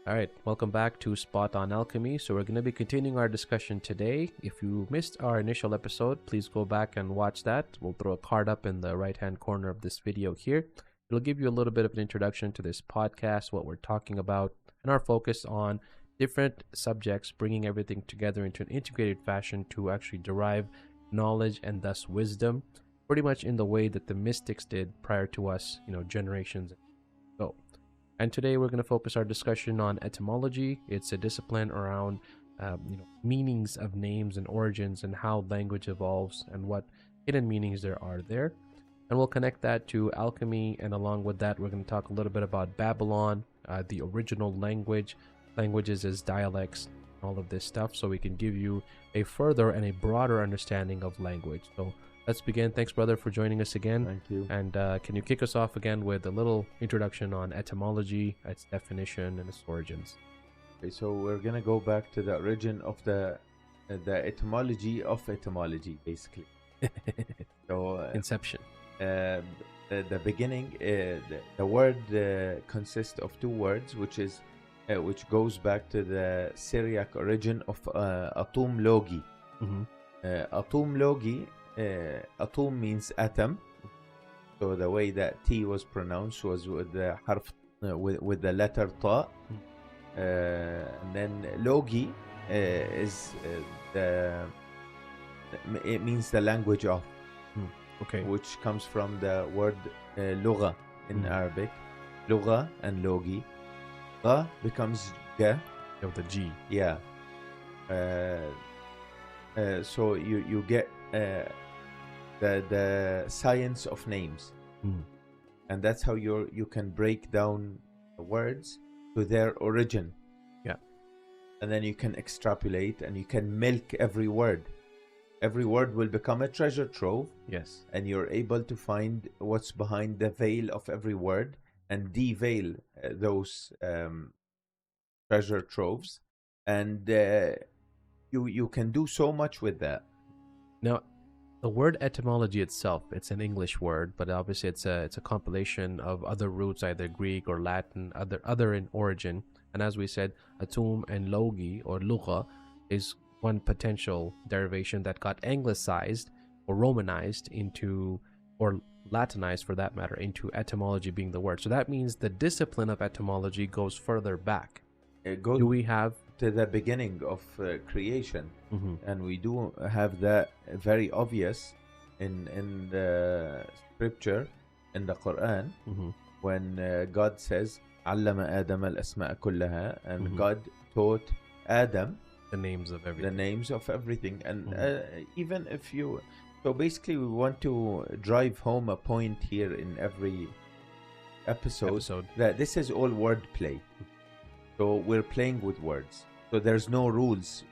All right, welcome back to Spot on Alchemy. So, we're going to be continuing our discussion today. If you missed our initial episode, please go back and watch that. We'll throw a card up in the right hand corner of this video here. It'll give you a little bit of an introduction to this podcast, what we're talking about, and our focus on different subjects, bringing everything together into an integrated fashion to actually derive knowledge and thus wisdom, pretty much in the way that the mystics did prior to us, generations ago. And today we're going to focus our discussion on etymology. It's a discipline around meanings of names and origins and how language evolves and what hidden meanings there are there. And we'll connect that to alchemy, and along with that we're going to talk a little bit about Babylon, the original languages as dialects, all of this stuff, so we can give you a further and a broader understanding of language. So let's begin. Thanks, brother, for joining us again. Thank you. And can you kick us off again with a little introduction on etymology, its definition, and its origins? Okay, so we're gonna go back to the origin of the etymology of etymology, basically. So Inception. the beginning, the word consists of two words, which goes back to the Syriac origin of atum logi. Atum logi. Atum means atom, so the way that T was pronounced was with the with the letter Ta, and then logi is it means the language of, Okay. which comes from the word lugha in Arabic. Lugha and logi. Ga becomes ga. Of the G. Yeah. So you get the science of names, and that's how you can break down the words to their origin. Yeah. And then you can extrapolate and you can milk every word. Every word will become a treasure trove. Yes. And you're able to find what's behind the veil of every word and deveil those treasure troves, and you can do so much with that. Now, the word etymology itself, it's an English word, but obviously it's a compilation of other roots, either Greek or Latin, other in origin. And as we said, atum and logi or lugha is one potential derivation that got anglicized or Romanized into, or Latinized for that matter, into etymology being the word. So that means the discipline of etymology goes further back. Do we have to the beginning of creation, and we do have that very obvious in the scripture, in the Quran, when God says علم آدم الأسماء كلها, and God taught Adam the names of everything. And even if you, so basically we want to drive home a point here in every episode that this is all wordplay. So we're playing with words. So there's no rules.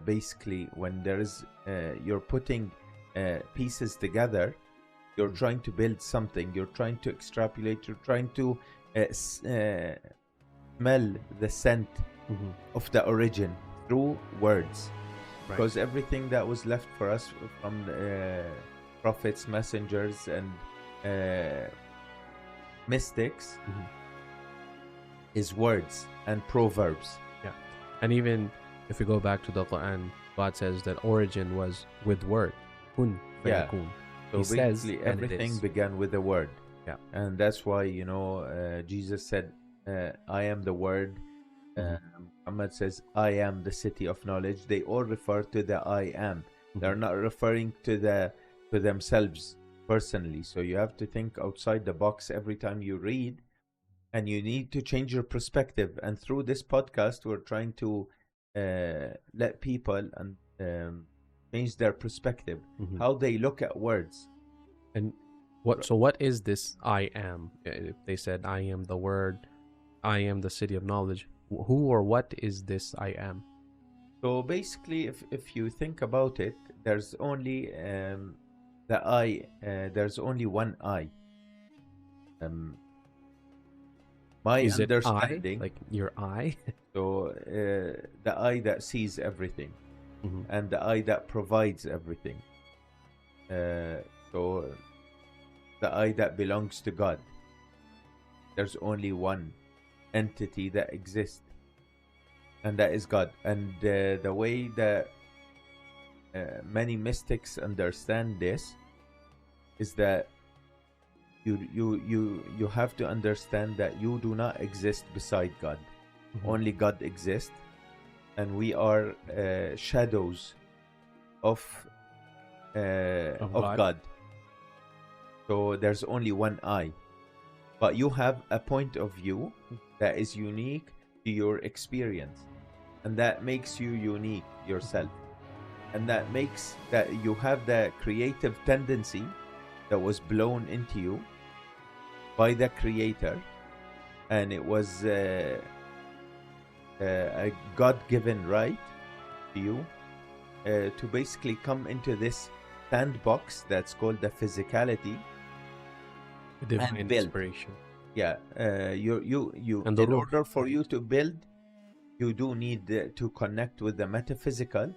Basically, when there is, you're putting pieces together, you're trying to build something. You're trying to extrapolate. You're trying to smell the scent of the origin through words. Right. Because everything that was left for us from prophets, messengers, and mystics is words and proverbs. Yeah. And even if we go back to the Quran, God says that origin was with word. Kun fayakun. So He says, basically everything began with a word. Yeah. And that's why, Jesus said, I am the word. Muhammad says, I am the city of knowledge. They all refer to the I am. They're not referring to themselves personally. So you have to think outside the box every time you read. And you need to change your perspective. And through this podcast, we're trying to let people change their perspective, how they look at words. And what is this I am? If they said, I am the word, I am the city of knowledge, who or what is this I am? So basically, if you think about it, there's only the I. There's only one I. My Is understanding, it I? Like your eye? so the I that sees everything, and the I that provides everything. So the I that belongs to God. There's only one entity that exists, and that is God. And the way that many mystics understand this is that you have to understand that you do not exist beside God. Only God exists, and we are shadows of God. So there's only one I, but you have a point of view that is unique to your experience, and that makes you unique yourself, and that makes that you have the creative tendency that was blown into you by the Creator, and it was a God-given right to you to basically come into this sandbox that's called the physicality, divine and build. Inspiration. Yeah, you. And in order for you to build, you do need to connect with the metaphysical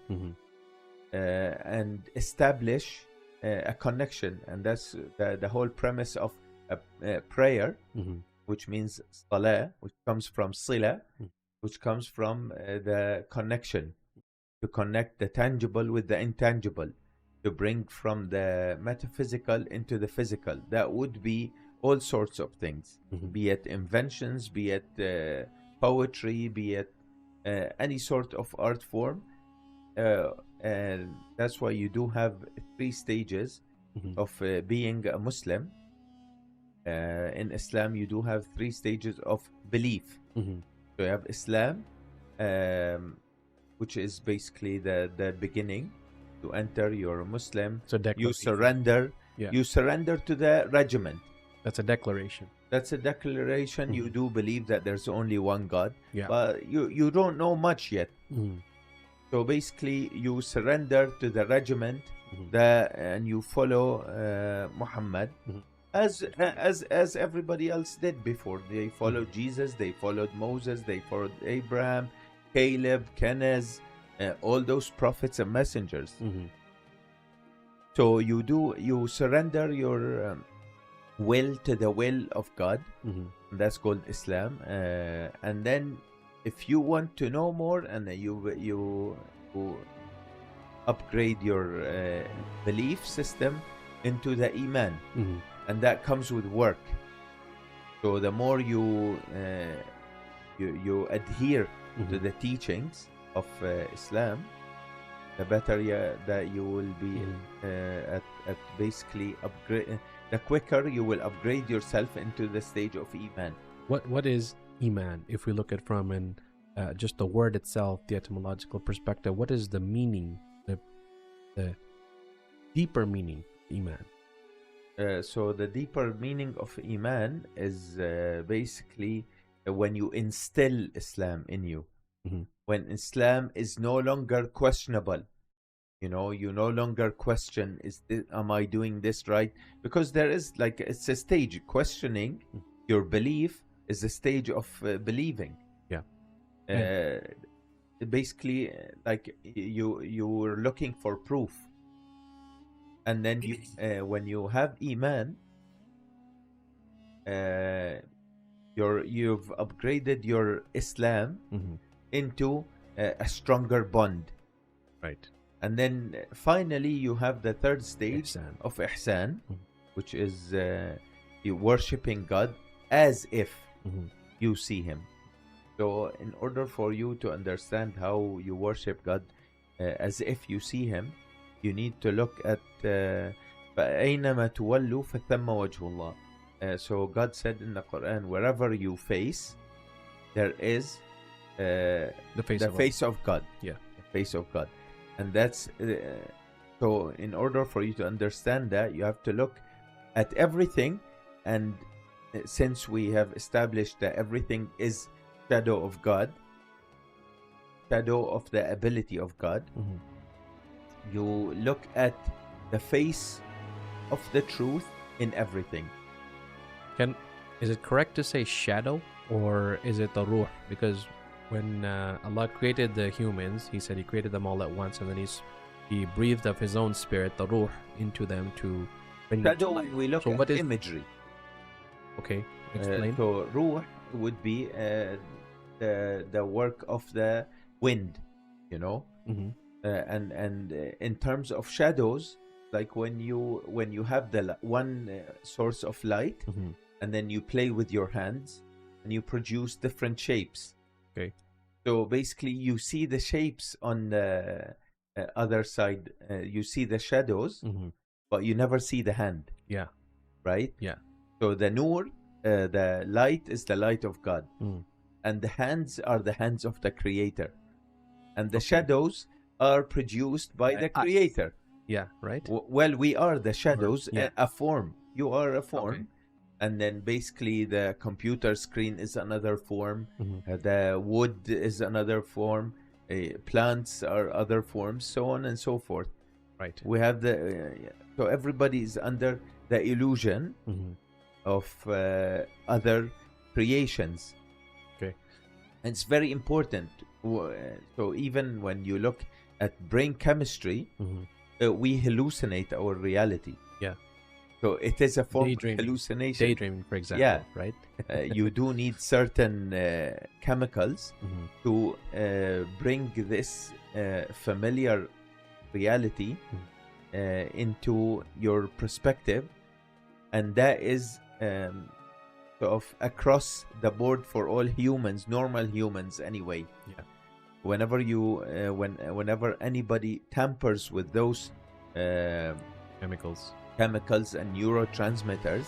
and establish a connection, and that's the whole premise of prayer, which means salah, which comes from sila, which comes from the connection, to connect the tangible with the intangible, to bring from the metaphysical into the physical. That would be all sorts of things, be it inventions, be it poetry, be it any sort of art form. And that's why you do have 3 stages of being a Muslim. In Islam, you do have 3 stages of belief. So you have Islam, which is basically the beginning. To enter, you're a Muslim. So you surrender. Yeah. You surrender to the regiment. That's a declaration. That's a declaration. You do believe that there's only one God, yeah. but you don't know much yet. So basically, you surrender to the regiment, and you follow Muhammad, as everybody else did before. They followed Jesus, they followed Moses, they followed Abraham, Caleb, Kenneth, all those prophets and messengers. So you surrender your will to the will of God. That's called Islam. And then if you want to know more, and you upgrade your belief system into the Iman, and that comes with work. So the more you adhere to the teachings of Islam, the better that you will be at basically upgrade. The quicker you will upgrade yourself into the stage of Iman. What is Iman? If we look at from an just the word itself, the etymological perspective, what is the meaning, the deeper meaning, Iman? So the deeper meaning of Iman is basically when you instill Islam in you. When Islam is no longer questionable. You no longer question, am I doing this right? Because there is it's a stage. Questioning your belief is a stage of believing. Yeah. Basically, you were looking for proof. And then when you have Iman, you've upgraded your Islam into a stronger bond. Right. And then finally you have the third stage of Ihsan, which is you worshipping God as if you see Him. So in order for you to understand how you worship God as if you see Him, you need to look at فَأَيْنَمَا تُوَلُّوا فَثَمَّ وَجْهُ اللَّهِ. So God said in the Quran, wherever you face, there is the face of God. Yeah, the face of God. And that's so in order for you to understand that, you have to look at everything. And since we have established that everything is shadow of God, shadow of the ability of God, you look at the face of the truth in everything. Is it correct to say shadow, or is it the ruh? Because when Allah created the humans, He said He created them all at once, and then He breathed of His own spirit, the ruh, into them to bring them to life. We look at imagery. Okay, explain. So ruh would be the work of the wind, you know. Mm-hmm. And in terms of shadows, like when you have the one source of light, Mm-hmm. and then you play with your hands and you produce different shapes. Okay. So basically you see the shapes on the other side, you see the shadows, Mm-hmm. but you never see the hand. Yeah. Right. Yeah. So the nur, the light, is the light of God, and the hands are the hands of the creator, and the shadows are produced by the us. creator. Yeah, right. Well, we are the shadows, yeah. a form. You are a form. Okay. And then basically the computer screen is another form. Mm-hmm. The wood is another form. Plants are other forms, so on and so forth. Right. We have so everybody is under the illusion of other creations. Okay. And it's very important. So even when you look at brain chemistry, we hallucinate our reality. Yeah. So it is a form Daydreaming. of hallucination. Daydreaming, for example. Yeah. Right. You do need certain chemicals to bring this familiar reality into your perspective, and that is sort of across the board for all humans, normal humans anyway. Yeah. Whenever you whenever anybody tampers with those chemicals and neurotransmitters,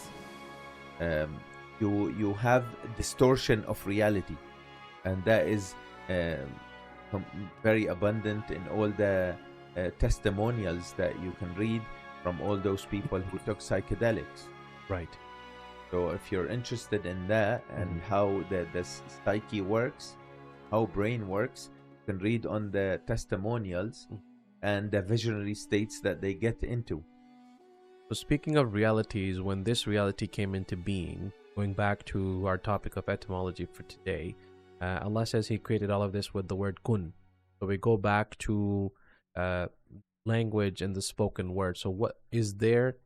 you have distortion of reality, and that is very abundant in all the testimonials that you can read from all those people who took psychedelics. Right. So if you're interested in that and how the psyche works, how brain works, you can read on the testimonials and the visionary states that they get into. So speaking of realities, when this reality came into being, going back to our topic of etymology for today, Allah says He created all of this with the word kun. So we go back to language and the spoken word. So what is there?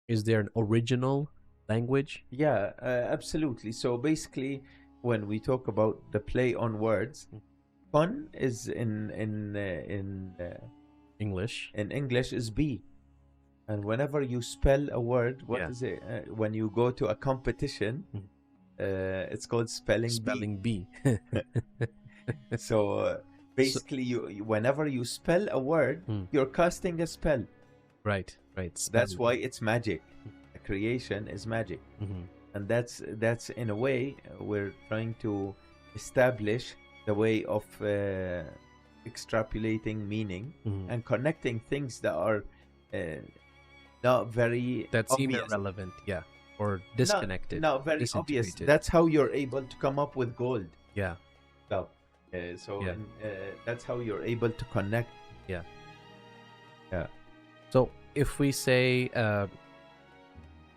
Is there an original language? Yeah, absolutely. So basically, when we talk about the play on words, kun is in English. In English is be. And whenever you spell a word, what is it? When you go to a competition, it's called spelling bee. So basically, whenever you spell a word, you're casting a spell. Right. That's why it's magic. Creation is magic. And that's in a way we're trying to establish the way of extrapolating meaning and connecting things that are not very that seem obvious. Irrelevant, or disconnected, not very obvious. That's how you're able to come up with gold. That's how you're able to connect. So if we say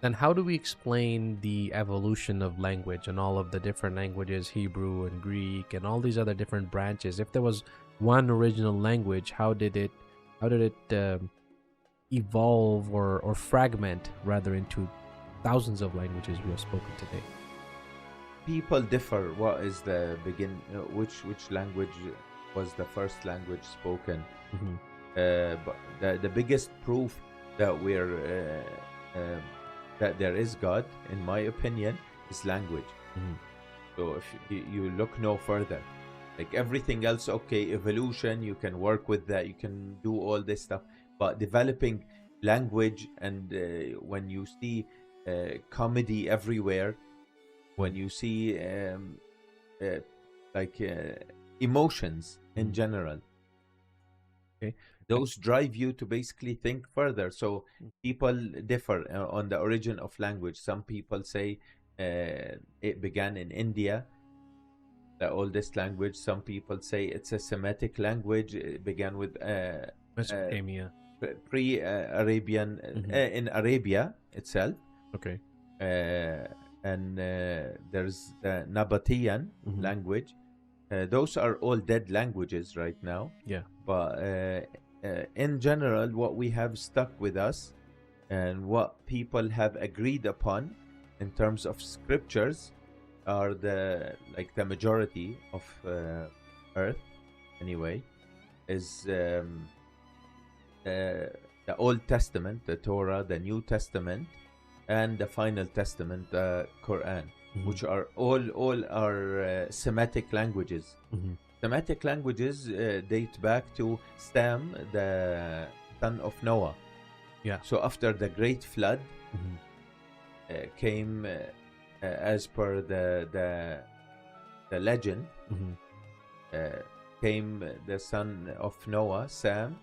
then how do we explain the evolution of language and all of the different languages, Hebrew and Greek and all these other different branches? If there was one original language, how did it evolve or fragment rather into thousands of languages we have spoken today? People differ. What is the which language was the first language spoken? But the biggest proof that we're that there is God, in my opinion, is language. So if you look no further, like everything else, okay, evolution, you can work with that, you can do all this stuff, but developing language, and when you see comedy everywhere, when you see emotions in general, those drive you to basically think further. So people differ on the origin of language. Some people say it began in India, the oldest language. Some people say it's a Semitic language. It began with Mesopotamia, pre-Arabian, in Arabia itself. Okay. And there's the Nabatean language. Those are all dead languages right now. But in general, what we have stuck with us and what people have agreed upon in terms of scriptures are the majority of Earth anyway, is the Old Testament, the Torah, the New Testament, and the Final Testament, the Quran, which are all are Semitic languages. Semitic languages date back to Sam, the son of Noah. Yeah. So after the great flood came, as per the legend, came the son of Noah, Sam,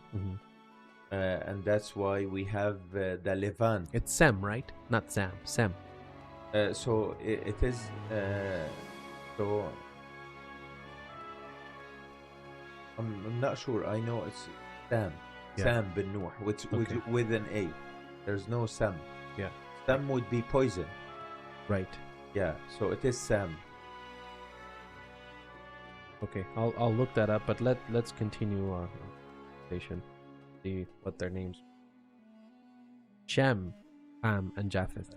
and that's why we have the Levant. It's Sem, right? Not Sam. Sem. So it is. So I'm not sure. I know it's Sam. Yeah. Sam bin Nuh, which with an A. There's no Sam. Yeah. Sam would be poison. Right. Yeah. So it is Sam. Okay, I'll look that up, but let's continue our conversation. See what their names. Shem, Ham, and Japheth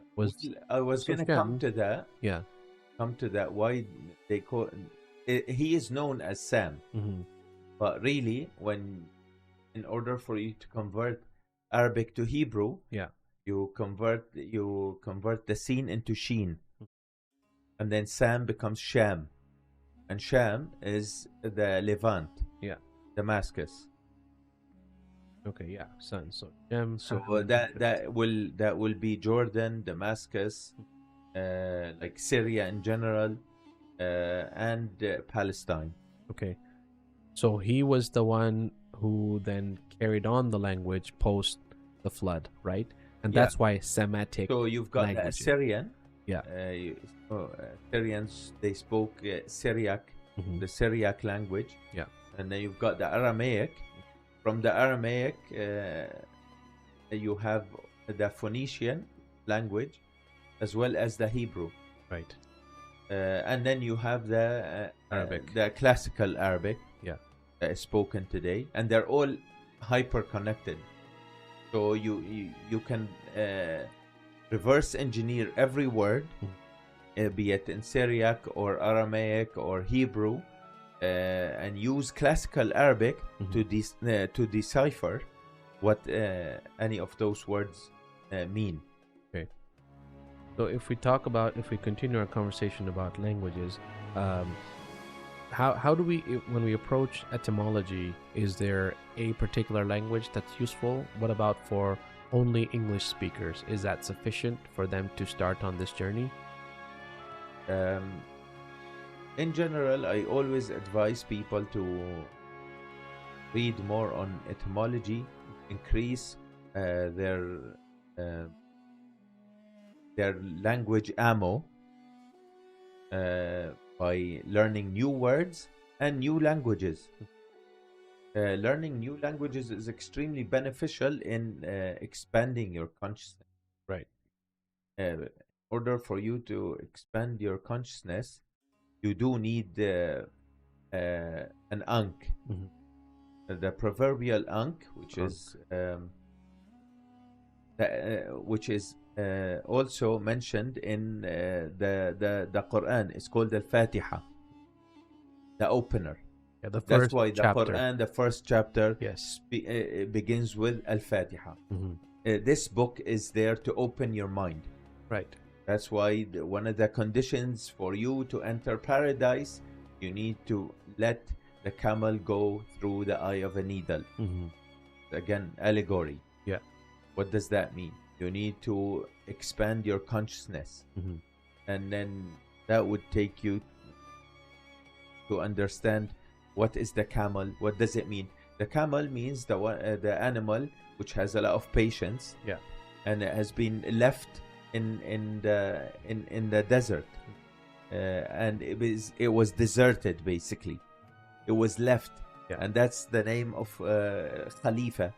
I was so gonna Shem- come to that. Yeah. Come to that. Why they call he is known as Sam, but really, in order for you to convert Arabic to Hebrew, you convert the sin into sheen, and then Sam becomes Sham, and Sham is the Levant, Damascus. Okay, yeah, son. So Shem. So Ham, that will be Jordan, Damascus, like Syria in general, and Palestine. Okay, so he was the one who then carried on the language post the flood, right? And that's why Semitic. So you've got the languages. Assyrian. Yeah. Assyrians, they spoke Syriac, the Syriac language. Yeah. And then you've got the Aramaic. From the Aramaic, you have the Phoenician language, as well as the Hebrew. Right. And then you have the Arabic, the classical Arabic. Yeah. That is spoken today, and they're all hyper connected. So you can reverse engineer every word, be it in Syriac or Aramaic or Hebrew, and use classical Arabic to decipher what any of those words mean. Okay. So if we continue our conversation about languages, how do we, when we approach etymology, is there a particular language that's useful? What about for only English speakers? Is that sufficient for them to start on this journey? In general, I always advise people to read more on etymology, increase their language ammo by learning new words and new languages. Learning new languages is extremely beneficial in expanding your consciousness. Right. In order for you to expand your consciousness, you do need an ankh, the proverbial ankh, which is also mentioned in the Quran. It's called Al-Fatiha, the opener. Yeah, the first That's why the chapter. Quran, the first chapter, begins with Al-Fatiha. This book is there to open your mind. Right. That's why one of the conditions for you to enter paradise, you need to let the camel go through the eye of a needle. Again, allegory. Yeah. What does that mean? You need to expand your consciousness. And then that would take you to understand what is the camel, what does it mean. The camel means the animal which has a lot of patience. Yeah. And it has been left in the desert, and it was deserted, basically. It was left, and that's the name of Khalifa.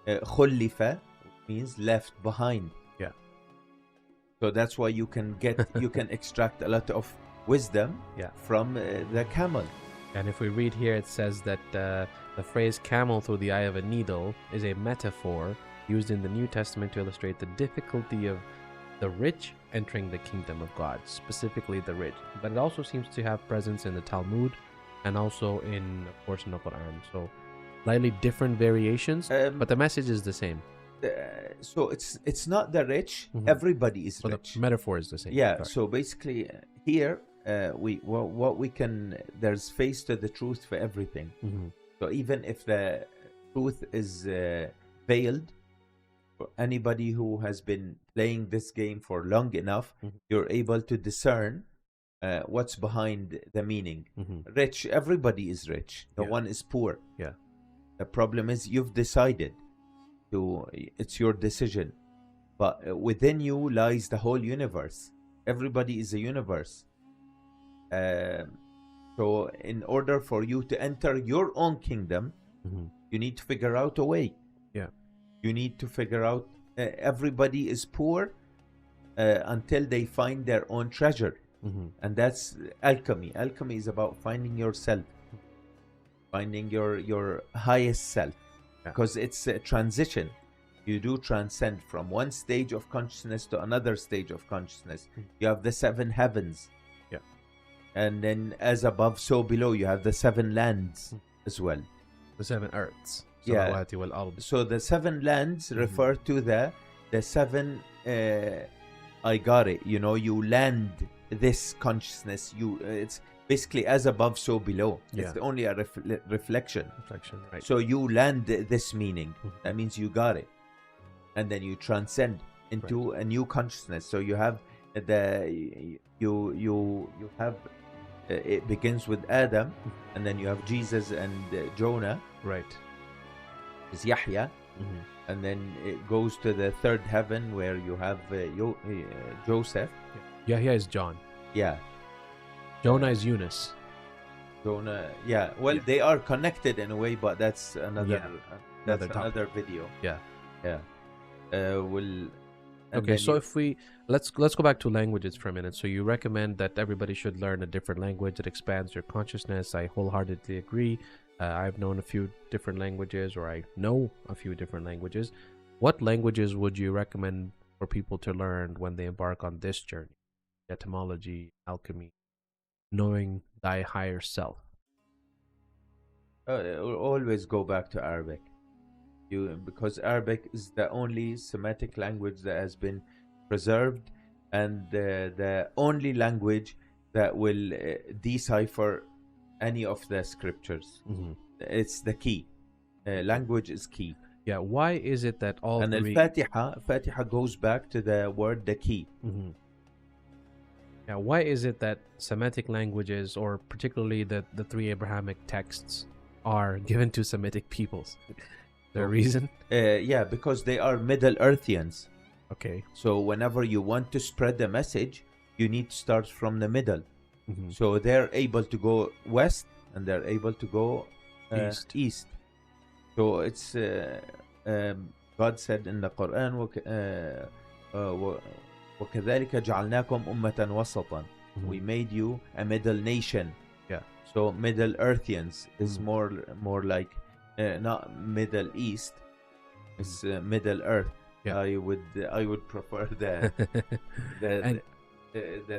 Khulifa means left behind. Yeah. So that's why you can extract a lot of wisdom from the camel. And if we read here, it says that the phrase camel through the eye of a needle is a metaphor used in the New Testament to illustrate the difficulty of the rich entering the kingdom of God, specifically the rich. But it also seems to have presence in the Talmud and also in, of course, in the Quran. So slightly different variations, but the message is the same. So it's not the rich. Mhm. Everybody is So rich. the metaphor is the same. Yeah. Correct. So basically, here what we can, there's face to the truth for everything. Mhm. So even if the truth is veiled, for anybody who has been playing this game for long enough, Mhm. you're able to discern what's behind the meaning. Mhm. Rich, everybody is rich. No Yeah. one is poor. Yeah. The problem is you've decided to, it's your decision. But within you lies the whole universe. Everybody is a universe. So in order for you to enter your own kingdom, Mhm. you need to figure out a way. Yeah. You need to figure out, everybody is poor until they find their own treasure. Mhm. And that's alchemy. Alchemy is about finding yourself, finding your highest self. Yeah. Because it's a transition. You do transcend from one stage of consciousness to another stage of consciousness. You have the 7 heavens. Yeah. And then as above, so below, you have the 7 lands as well. The 7 earths. Yeah. Samawati wal ard. So the 7 lands refer to the 7 I got it. You know, you land this consciousness. It's basically as above, so below. Yeah. It's only a reflection. Reflection, right. So you land this meaning. Mhm. That means you got it. And then you transcend into a new consciousness. So you have you have it begins with Adam, and then you have Jesus and Jonah, Right. is Yahya, Mhm. and then it goes to the 3rd heaven where you have Joseph. Yahya is John. Yeah, Jonah is Eunice. Jonah. Yeah, well, Yeah. they are connected in a way, but that's another Another topic. another video. Yeah. Will. Okay, so if we let's go back to languages for a minute. So you recommend that everybody should learn a different language. It expands your consciousness. I wholeheartedly agree. I've known a few different languages, or I know a few different languages. What languages would you recommend for people to learn when they embark on this journey? Etymology, alchemy, knowing thy higher self. Always go back to Arabic. Because Arabic is the only Semitic language that has been preserved, and the only language that will decipher any of the scriptures. Mm-hmm. It's the key. Language is key. Yeah. Why is it that all And three? Fatiha goes back to the word the key. Mm-hmm. Yeah. Why is it that Semitic languages, or particularly the 3 Abrahamic texts, are given to Semitic peoples? The reason? Yeah, because they are Middle Earthians. Okay. So whenever you want to spread the message, you need to start from the middle. Mm-hmm. So they're able to go west, and they're able to go east. So it's God said in the Quran, وَكَذَلِكَ جَعَلْنَاكُمْ أُمَّةً وَسَطًا. We made you a middle nation. Yeah. So Middle Earthians is more like not Middle East. It's Middle Earth. Yeah. I would prefer the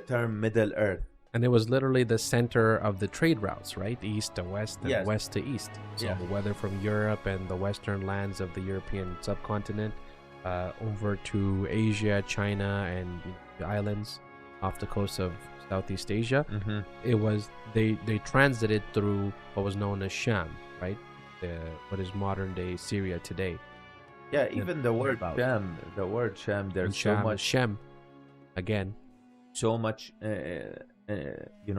term Middle Earth. And it was literally the center of the trade routes, right? East to west and Yes. west to east. So Yes. whether from Europe and the western lands of the European subcontinent over to Asia, China, and the islands off the coast of Southeast Asia, it was they transited through what was known as Sham, right? What is modern day Syria today. Yeah, even the word about- Sham, there's And so Sham, much, Shem, again.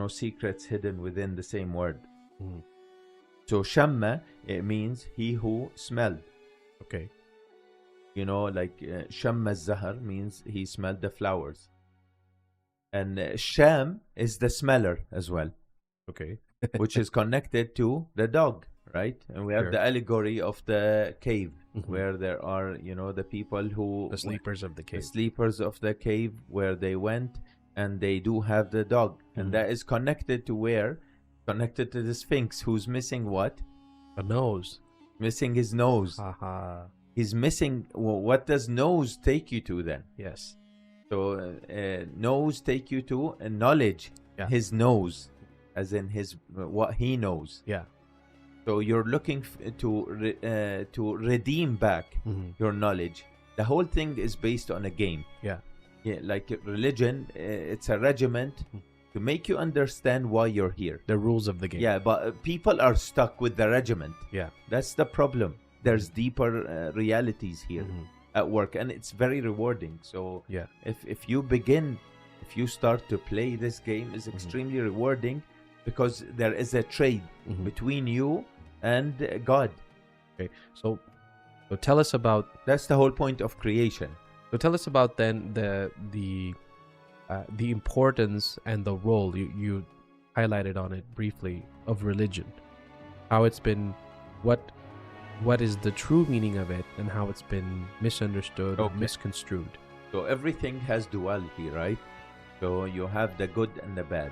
secrets hidden within the same word. Mhm. So Shamma, it means he who smelled. Okay. Like Shamma Zahar means he smelled the flowers. And Sham is the smeller as well, Okay. which is connected to the dog, right? And we have Sure. the allegory of the cave, Mhm. where there are, the people who... The sleepers of the The cave. sleepers of the cave, where they went, and they do have the dog. Mhm. And that is connected to where? Connected to the Sphinx, who's missing what? A nose. Missing his nose. Haha. He's missing... What does nose take you to then? Yes. So knows take you to knowledge. Yeah. His knows, as in his what he knows. Yeah. So you're looking to redeem back your knowledge. The whole thing is based on a game. Yeah. Yeah, like religion, it's a regiment to make you understand why you're here. The rules of the game. Yeah, but people are stuck with the regiment. Yeah. That's the problem. There's deeper realities here at work, and it's very rewarding. So yeah, if you start to play this game, is extremely rewarding, because there is a trade between you and God. Okay, so tell us about. That's the whole point of creation. So tell us about then the importance and the role you highlighted on it briefly of religion, how it's been, what is the true meaning of it, and how it's been misunderstood or misconstrued. So everything has duality, right? So you have the good and the bad.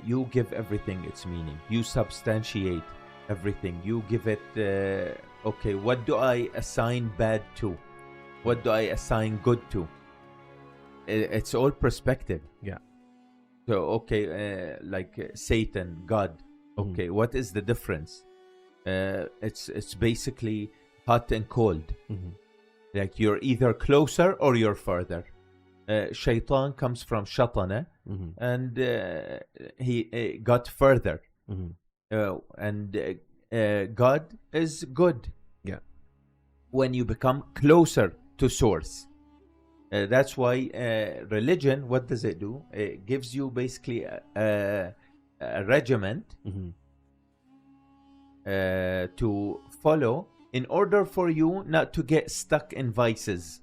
You give everything its meaning. You substantiate everything. You give it, okay, what do I assign bad to? What do I assign good to? It's all perspective. Yeah. So, okay, like Satan, God. Okay, what is the difference? It's basically hot and cold. Like you're either closer or you're further. Shaitan comes from shatana, and he got further. And God is good. Yeah. When you become closer to source. That's why religion, what does it do? It gives you basically a regiment to follow in order for you not to get stuck in vices.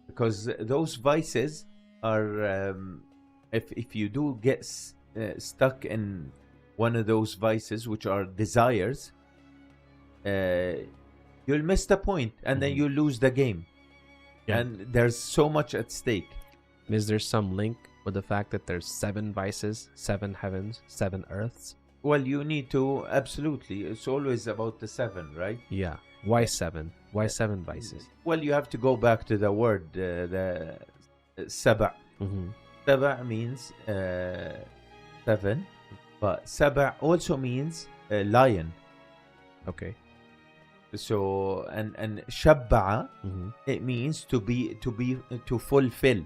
Because those vices are, if you do get stuck in one of those vices, which are desires, you'll miss the point, and then you lose the game. Yeah. And there's so much at stake. Is there some link with the fact that there's 7 vices, 7 heavens, 7 earths? Well, you need to, absolutely. It's always about the 7, right? Yeah. Why 7? Why 7 vices? Well, you have to go back to the word, the saba'. Saba' means 7, but saba' also means lion. Okay. So and shabba'a, it means to fulfill,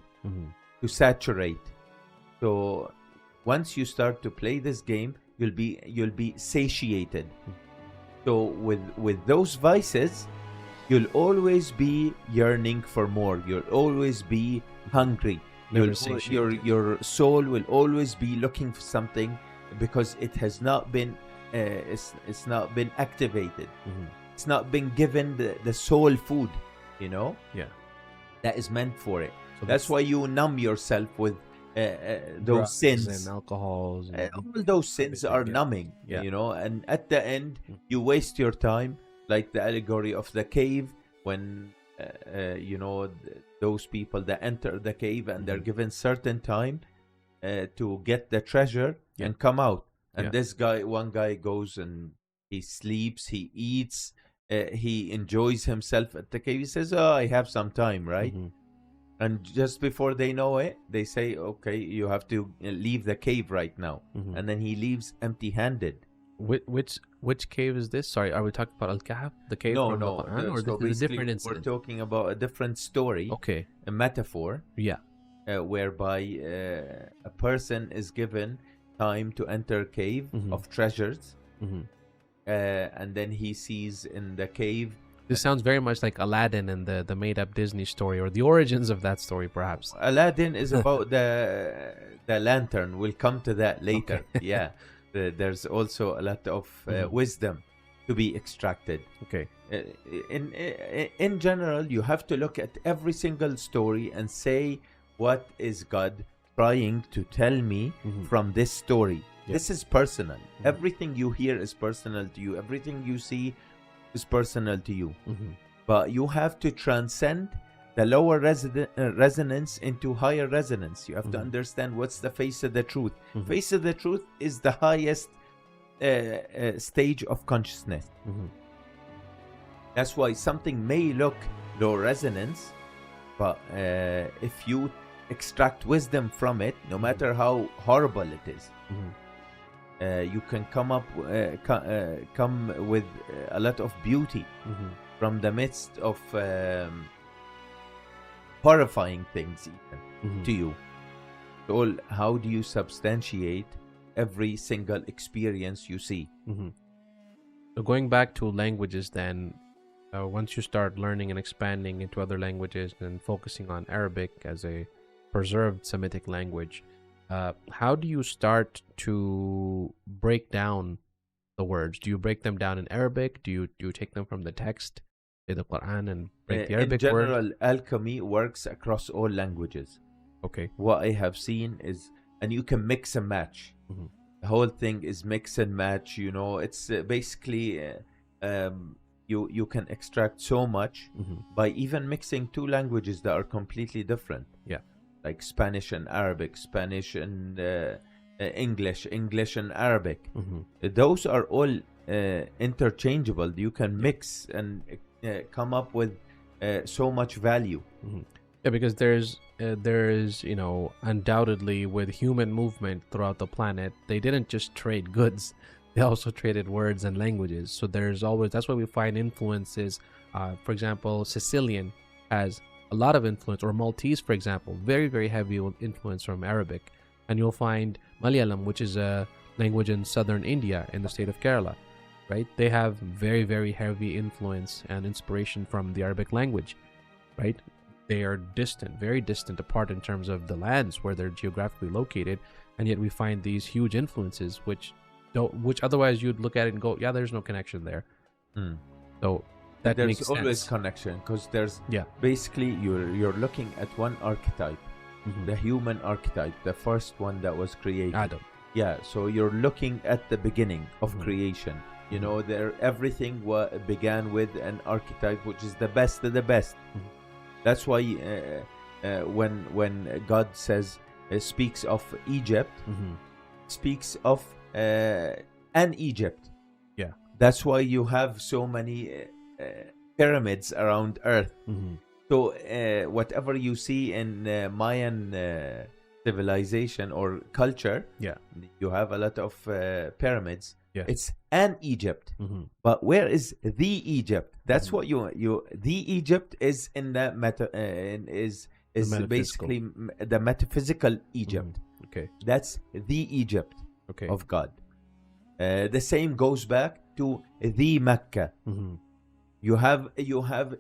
to saturate. So once you start to play this game, you'll be satiated. So with those vices, you'll always be yearning for more. You'll always be hungry. Your soul will always be looking for something, because it has not been it's not been activated. It's not been given the soul food, you know? Yeah. That is meant for it. So that's why you numb yourself with those sins. And alcohols. And all those sins are numbing, you know? And at the end, you waste your time, like the allegory of the cave, when, you know, those people that enter the cave and they're given certain time to get the treasure and come out. And one guy goes and he sleeps, he eats, he enjoys himself at the cave. He says, oh, I have some time, right? And just before they know it, they say, okay, you have to leave the cave right now. And then he leaves empty-handed. Which cave is this? Sorry, are we talking about Al-Kahf? The cave from the Quran? Or so this is a different incident? We're talking about a different story. Okay. A metaphor. Yeah. Whereby a person is given time to enter a cave of treasures. And then he sees in the cave. This sounds very much like Aladdin and the made-up Disney story, or the origins of that story, perhaps. Aladdin is about the lantern. We'll come to that later. Okay. Yeah, there's also a lot of wisdom to be extracted. Okay. In general, you have to look at every single story and say, what is God trying to tell me from this story? Yep. This is personal. Everything you hear is personal to you. Everything you see is personal to you. But you have to transcend the lower resonance into higher resonance. You have to understand what's the face of the truth. Face of the truth is the highest stage of consciousness. That's why something may look low resonance, But if you extract wisdom from it, no matter how horrible it is, you can come with a lot of beauty from the midst of horrifying things even to you. So how do you substantiate every single experience you see? So going back to languages then, once you start learning and expanding into other languages and focusing on Arabic as a preserved Semitic language, how do you start to break down the words? Do you break them down in Arabic? Do you take them from the text, say the Quran, and break the Arabic in general, word? alchemy works across all languages. Okay. What I have seen is, and you can mix and match. The whole thing is mix and match. You know, it's basically you can extract so much by even mixing two languages that are completely different. Yeah. Like Spanish and Arabic, Spanish and English, English and Arabic. Those are all interchangeable. You can mix and come up with so much value. Yeah, because there is, you know, undoubtedly with human movement throughout the planet, they didn't just trade goods. They also traded words and languages. So there's always, that's why we find influences. For example, Sicilian has a lot of influence, or Maltese, for example, very, very heavy influence from Arabic. And you'll find Malayalam, which is a language in southern India in the state of Kerala, right? They have very, very heavy influence and inspiration from the Arabic language, right? They are distant, very distant apart in terms of the lands where they're geographically located, and yet we find these huge influences, which otherwise you'd look at it and go, yeah, there's no connection there. So that there's makes always sense. connection, because there's basically you're looking at one archetype, the human archetype, the first one that was created. Adam. Yeah, so you're looking at the beginning of creation. You know, everything began with an archetype, which is the best of the best. That's why when God says speaks of Egypt, speaks of an Egypt. Yeah, that's why you have so many pyramids around Earth. So whatever you see in Mayan civilization or culture, you have a lot of pyramids. It's an Egypt, but where is the Egypt? That's what you. The Egypt is in the is basically the metaphysical Egypt. Okay, that's the Egypt of God. The same goes back to the Mecca. You have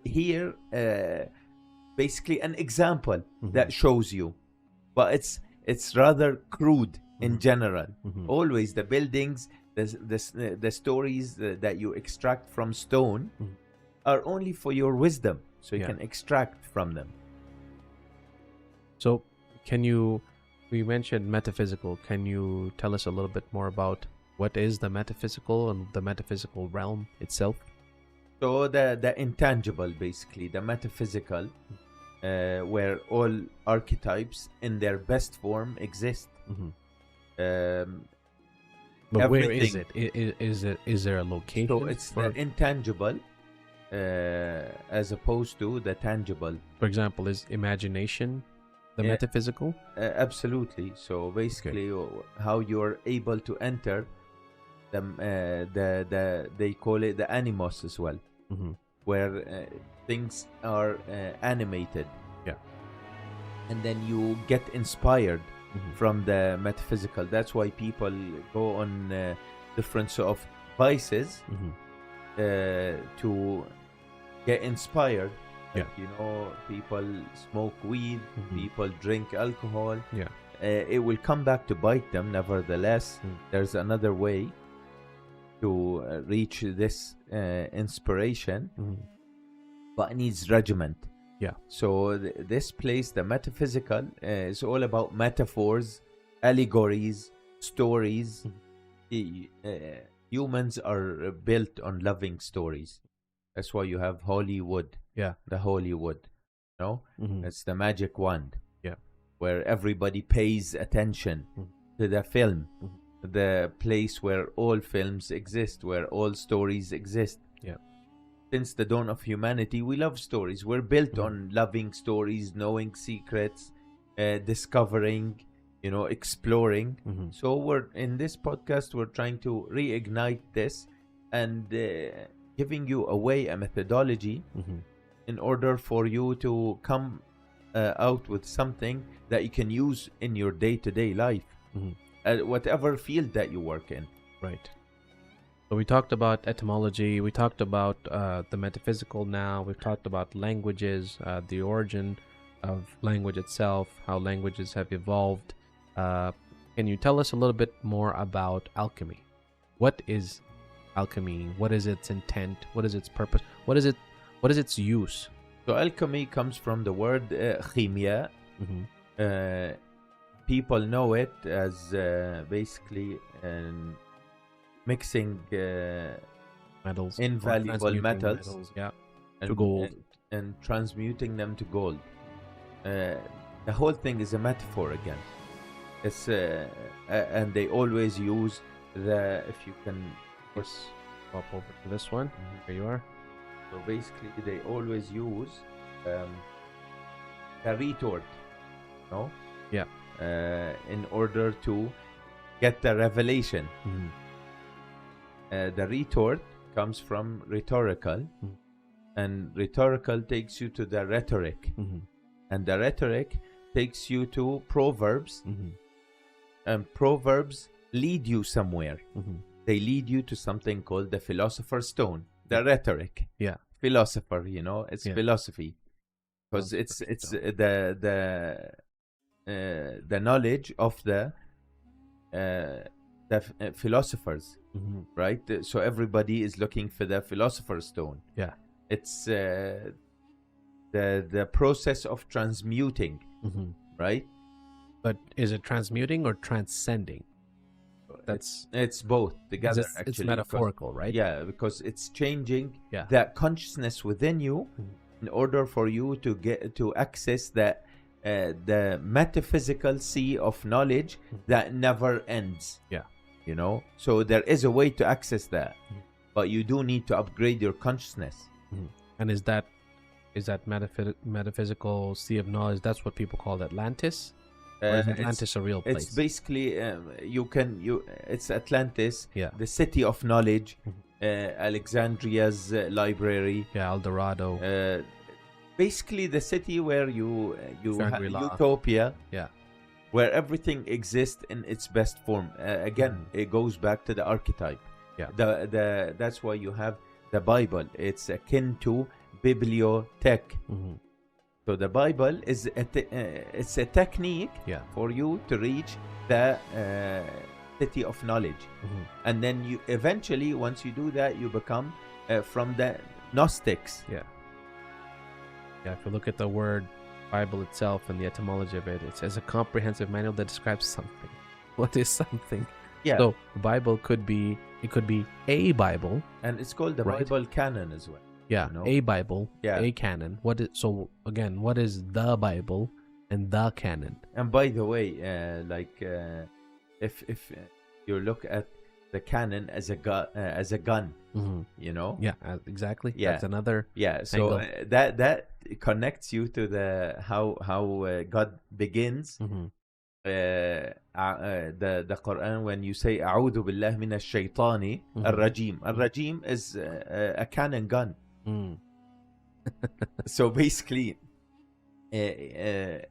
here basically an example that shows you, but it's rather crude in general. Always the buildings. The stories that you extract from stone are only for your wisdom, so you can extract from them. So we mentioned metaphysical. Can you tell us a little bit more about what is the metaphysical and the metaphysical realm itself? So the intangible, basically, the metaphysical, where all archetypes in their best form exist. But where is it? Is there a location? So it's the intangible as opposed to the tangible. For example, is imagination the metaphysical? Absolutely. So basically, how you're able to enter they call it the animos as well, where things are animated. Yeah, and then you get inspired from the metaphysical. That's why people go on different sort of vices to get inspired. Like, you know, people smoke weed, people drink alcohol. Yeah, it will come back to bite them. Nevertheless, there's another way to reach this inspiration, but it needs regiment. Yeah. So this place, the metaphysical, is all about metaphors, allegories, stories. Humans are built on loving stories. That's why you have Hollywood. Yeah. The Hollywood. You know? It's the magic wand. Yeah. Where everybody pays attention to the film. The place where all films exist, where all stories exist. Yeah. since the dawn of humanity, we love stories. We're built on loving stories, knowing secrets, discovering, exploring. So we're in this podcast, we're trying to reignite this and giving you a methodology in order for you to come out with something that you can use in your day-to-day life, whatever field that you work in. Right. So we talked about etymology, we talked about the metaphysical now, we've talked about languages, the origin of language itself, how languages have evolved. Can you tell us a little bit more about alchemy? What is alchemy? What is its intent? What is its purpose? What is its use? So alchemy comes from the word chimia. People know it as basically mixing metals, invaluable metals, to gold, and transmuting them to gold. The whole thing is a metaphor again. It's and they always use if you can just pop over to this one. There you are. So basically, they always use the retort, in order to get the revelation. The retort comes from rhetorical, and rhetorical takes you to the rhetoric, and the rhetoric takes you to proverbs, and proverbs lead you somewhere. They lead you to something called the philosopher's stone. The rhetoric, philosopher, it's philosophy, because it's the knowledge of the philosophers, right? So everybody is looking for the philosopher's stone. It's the process of transmuting, right? But is it transmuting or transcending? It's both together. Actually, it's metaphorical, right? Yeah, because it's changing that consciousness within you in order for you to get to access the metaphysical sea of knowledge that never ends. So there is a way to access that, but you do need to upgrade your consciousness. And is that metaphysical sea of knowledge? That's what people call Atlantis. Or is Atlantis a real place? It's basically it's Atlantis, the city of knowledge, Alexandria's library, El Dorado. Basically the city where you have utopia, where everything exists in its best form. Again, it goes back to the archetype. That's why you have the Bible. It's akin to bibliotech. So the Bible is it's a technique for you to reach the city of knowledge, and then you eventually, once you do that, you become from the Gnostics. If you look at the word Bible itself and the etymology of it, it says a comprehensive manual that describes something. What is something? So the Bible could be a Bible, and it's called the Bible canon as well. A Bible, a canon. What is the Bible and the canon? And by the way, if you look at the canon as a gun, exactly. That's another. So that connects you to the how God begins. The Quran, when you say "A'udhu billahi minash shaitani ar-rajim," ar-rajim is a cannon gun. So basically, in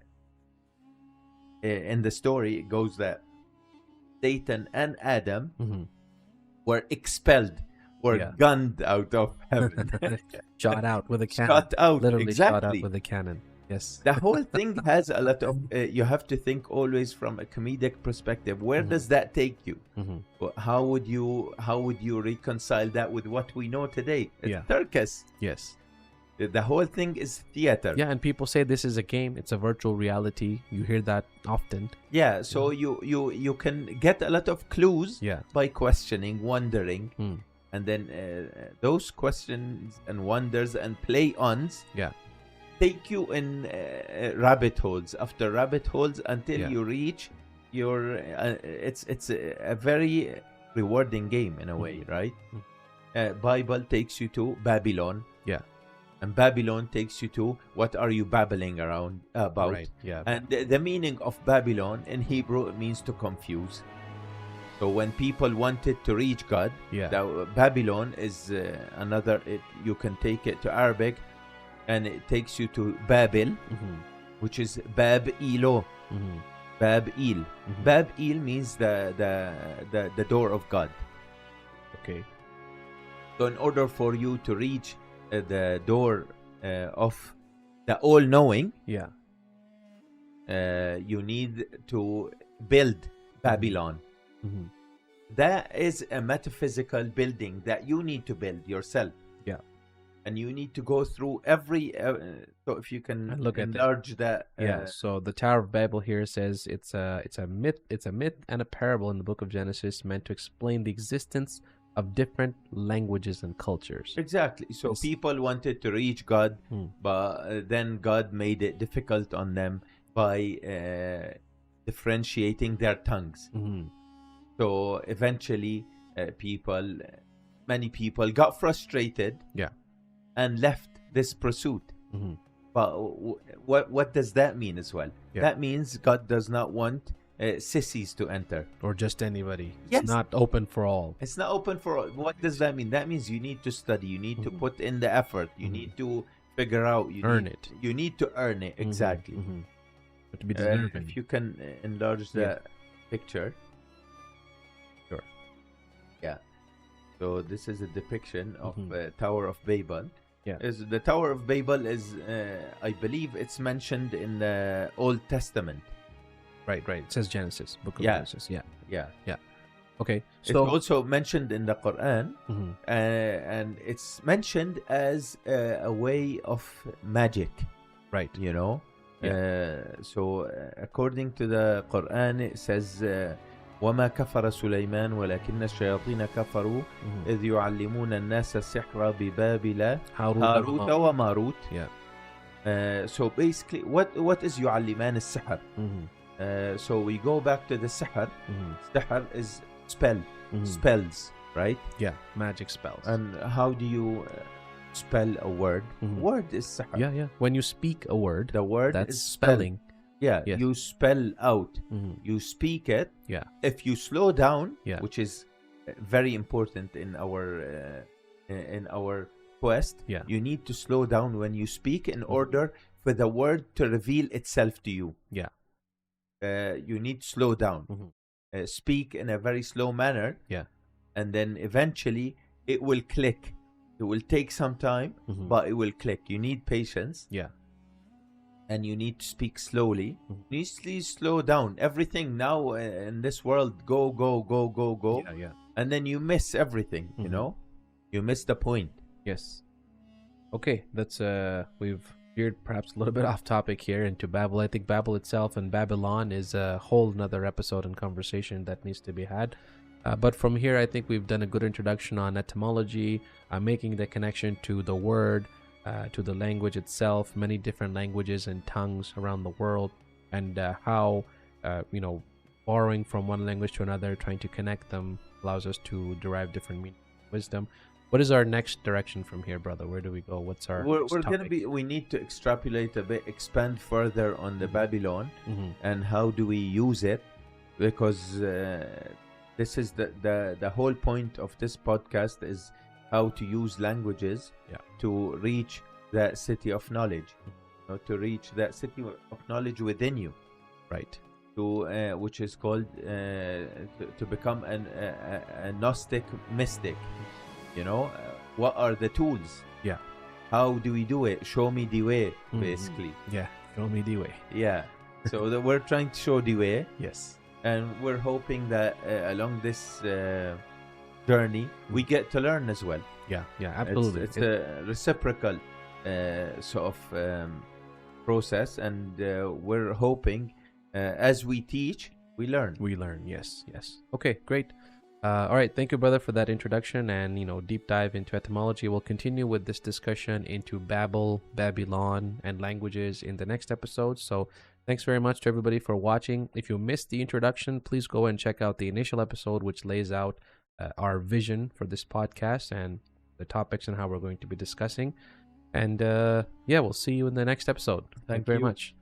the story, it goes that Satan and Adam were expelled, gunned out of heaven, shot out with a cannon. Shot out, literally shot out with a cannon. Yes. The whole thing has a lot of. You have to think always from a comedic perspective. Where does that take you? How would you reconcile that with what we know today? It's circus. Yes. The whole thing is theater. And people say this is a game. It's a virtual reality. You hear that often. So you can get a lot of clues by questioning, wondering, and then those questions and wonders and play-ons take you in rabbit holes after rabbit holes until you reach your. It's a very rewarding game in a way, right? Bible takes you to Babylon, Yeah. And Babylon takes you to what are you babbling around about. Right. Yeah. And the meaning of Babylon in Hebrew, it means to confuse. So when people wanted to reach God, Babylon is you can take it to Arabic, and it takes you to Babil, which is Bab-ilo. Bab-il. Bab-il means the door of God. Okay. So in order for you to reach the door of the all-knowing, you need to build Babylon. That is a metaphysical building that you need to build yourself. Yeah. And you need to go through every so if you can look enlarge that. So the Tower of Babel here says it's a myth and a parable in the book of Genesis meant to explain the existence of different languages and cultures. Exactly. So people wanted to reach God, but then God made it difficult on them by differentiating their tongues. So eventually many people got frustrated and left this pursuit. But what does that mean as well? That means God does not want sissies to enter. Or just anybody. Yes. It's not open for all. It's not open for all. What does that mean? That means you need to study. You need to put in the effort. You need to figure out. Earn it. You need to earn it. Exactly. But to be deserving. If you can enlarge the picture. Sure. Yeah. So this is a depiction of Tower of Babel. Yeah. The Tower of Babel is, I believe, it's mentioned in the Old Testament. Right. It says Genesis, book of Genesis. Yeah. Okay. So it's also mentioned in the Quran, and it's mentioned as a way of magic. Right. You know? So according to the Quran, it says, وما كفر سليمان ولكن الشياطين كفروا إذ يعلمون الناس السحر ببابل هاروت وماروت. So basically, what is يعلمان السحر? So we go back to the sihr. Sihr is spells, right? Yeah, magic spells. And how do you spell a word? Word is sihr. Yeah. When you speak a word, the word that's is spelling. Yeah, you spell out. You speak it. Yeah. If you slow down, which is very important in our quest, you need to slow down when you speak in order for the word to reveal itself to you. Yeah. You need to slow down. Speak in a very slow manner. Yeah. And then eventually it will click. It will take some time, but it will click. You need patience. Yeah. And you need to speak slowly. You need to slow down. Everything now in this world, go. Yeah. And then you miss everything, you know? You miss the point. Yes. Okay, that's we've veered perhaps a little bit off topic here into Babel. I think Babel itself and Babylon is a whole nother episode and conversation that needs to be had. But from here, I think we've done a good introduction on etymology, making the connection to the word, to the language itself, many different languages and tongues around the world, and how, borrowing from one language to another, trying to connect them, allows us to derive different meaning, wisdom. What is our next direction from here, brother? Where do we go? What's our we need to extrapolate a bit, expand further on the Babylon, and how do we use it, because this is the whole point of this podcast is how to use languages to reach that city of knowledge, to reach that city of knowledge within you, right? To which is called to become a Gnostic mystic. What are the tools? Yeah. How do we do it? Show me the way, basically. Yeah, show me the way. Yeah. So we're trying to show the way. Yes. And we're hoping that along this journey, we get to learn as well. Yeah, absolutely. It's a reciprocal sort of process, and we're hoping as we teach, we learn. Yes. Okay, great. All right, thank you, brother, for that introduction and deep dive into etymology. We'll continue with this discussion into Babylon, and languages in the next episode. So thanks very much to everybody for watching. If you missed the introduction, please go and check out the initial episode, which lays out our vision for this podcast and the topics and how we're going to be discussing. And yeah, we'll see you in the next episode. Thank you very much.